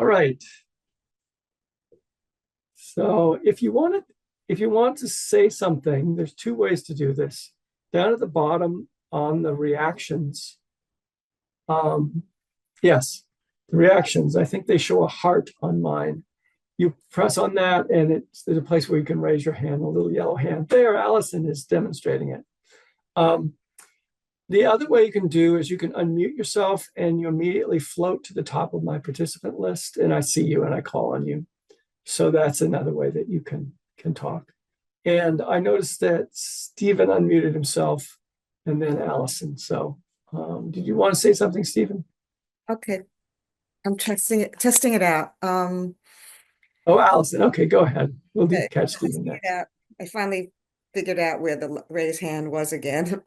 All right. So if you want to say something, there's two ways to do this. Down at the bottom on the reactions. Yes, the reactions. I think they show a heart on mine. You press on that, and there's a place where you can raise your hand, a little yellow hand. There, Allison is demonstrating it. The other way you can do is you can unmute yourself and you immediately float to the top of my participant list, and I see you and I call on you. So that's another way that you can talk. And I noticed that Stephen unmuted himself and then Allison. So did you want to say something, Stephen? Okay. I'm testing it out. Oh, Allison. Okay, go ahead. We'll catch Stephen next. I finally figured out where the raise hand was again.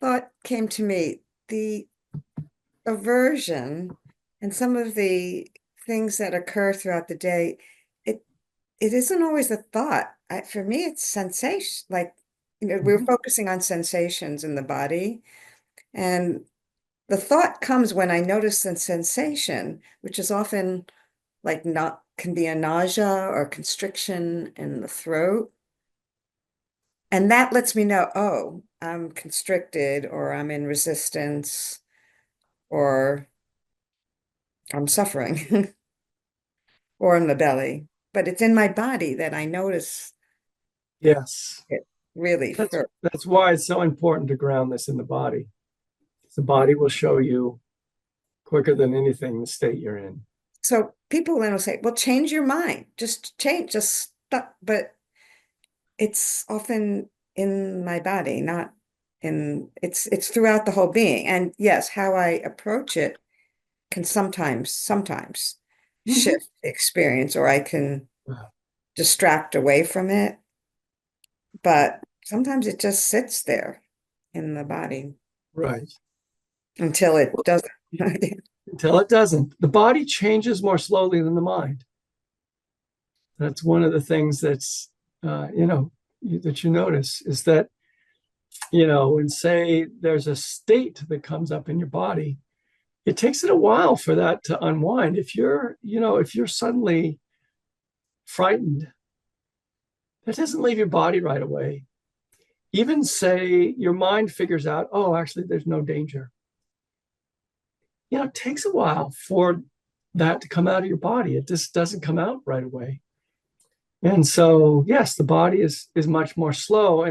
Thought came to me, the aversion and some of the things that occur throughout the day, it isn't always a thought. For me, it's sensation. Like, we're focusing on sensations in the body, and the thought comes when I notice the sensation, which is often like can be a nausea or constriction in the throat. And that lets me know, oh, I'm constricted, or I'm in resistance, or I'm suffering, or in the belly. But it's in my body that I notice Yes. it really first. That's why it's so important to ground this in the body. The body will show you quicker than anything the state you're in. So people then will say, well, change your mind. Just change, just stop. But it's often in my body, not it's throughout the whole being. And yes, how I approach it can sometimes shift the experience, or I can distract away from it. But sometimes it just sits there in the body. Right. Until it doesn't. Until it doesn't. The body changes more slowly than the mind. That's one of the things that's, that you notice is that, when say there's a state that comes up in your body, it takes it a while for that to unwind. If you're suddenly frightened, that doesn't leave your body right away. Even say your mind figures out, oh, actually, there's no danger. It takes a while for that to come out of your body. It just doesn't come out right away. And so, yes, the body is much more slow.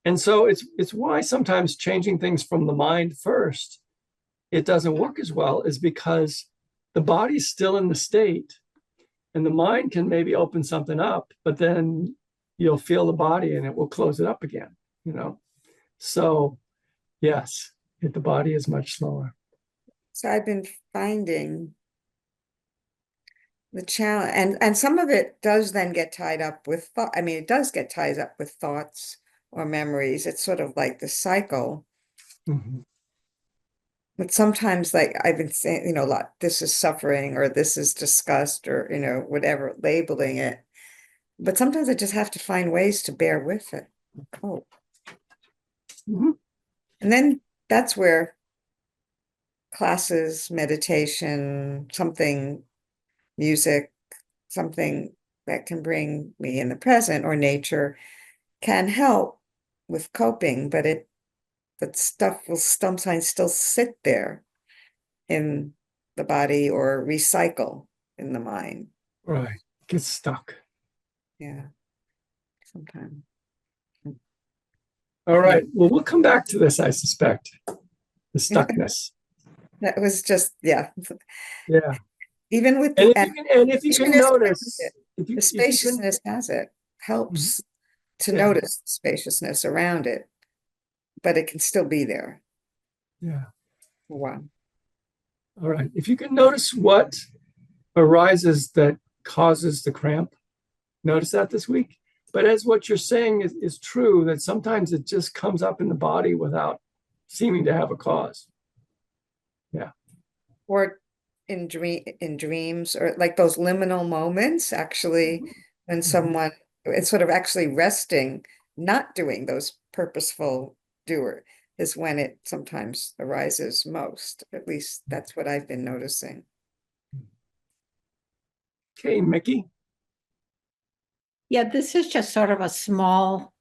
And so it's why sometimes changing things from the mind first, it doesn't work as well, is because the body's still in the state and the mind can maybe open something up, but then you'll feel the body and it will close it up again, So yes, the body is much slower. So I've been finding the challenge, and some of it does then get tied up with thought. I mean, it does get tied up with thoughts or memories. It's sort of like the cycle. Mm-hmm. But sometimes, like I've been saying, a lot, this is suffering, or this is disgust, or, whatever, labeling it. But sometimes I just have to find ways to bear with it. Oh. Mm-hmm. And then that's where classes, meditation, something, music, something that can bring me in the present, or nature can help with coping, but stuff will sometimes still sit there in the body or recycle in the mind. Right. Get stuck. Yeah. Sometimes. All right. Well, we'll come back to this, I suspect. The stuckness. That was just, yeah. Yeah. Even with and if you can notice, the spaciousness has it, helps to notice the spaciousness around it, but it can still be there. Yeah. Wow. All right. If you can notice what arises that causes the cramp, notice that this week. But as what you're saying is true, that sometimes it just comes up in the body without seeming to have a cause. Yeah. Or in dreams, or like those liminal moments, actually, when someone it's sort of actually resting, not doing those purposeful is when it sometimes arises most. At least that's what I've been noticing. Okay, Mickey. Yeah, this is just sort of a small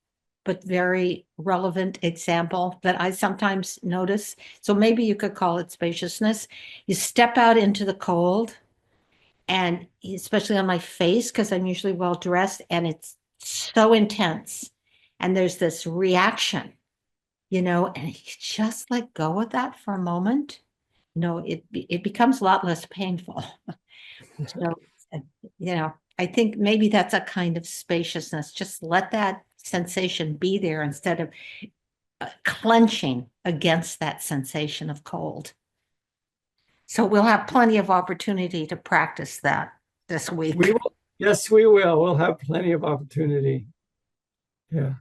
but very relevant example that I sometimes notice. So maybe you could call it spaciousness. You step out into the cold, and especially on my face, because I'm usually well dressed, and it's so intense. And there's this reaction, and you just let go of that for a moment. It becomes a lot less painful. So, I think maybe that's a kind of spaciousness. Just let that sensation be there instead of clenching against that sensation of cold. So we'll have plenty of opportunity to practice that this week. We will. Yes, we will. We'll have plenty of opportunity. Yeah.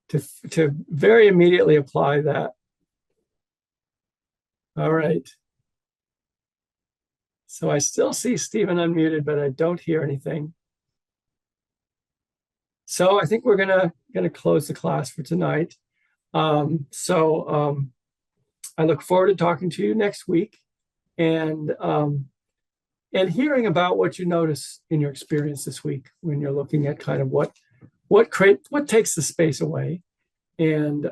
To very immediately apply that. All right. So I still see Stephen unmuted, but I don't hear anything. So I think we're gonna close the class for tonight. I look forward to talking to you next week, and hearing about what you notice in your experience this week when you're looking at kind of what takes the space away. And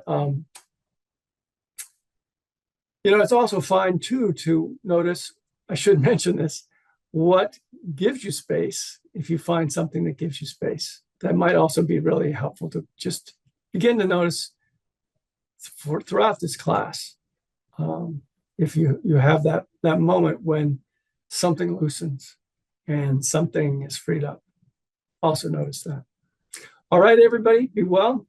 it's also fine too to notice, I should mention this, what gives you space. If you find something that gives you space, that might also be really helpful to just begin to notice throughout this class. If you have that moment when something loosens and something is freed up, also notice that. All right, everybody, be well.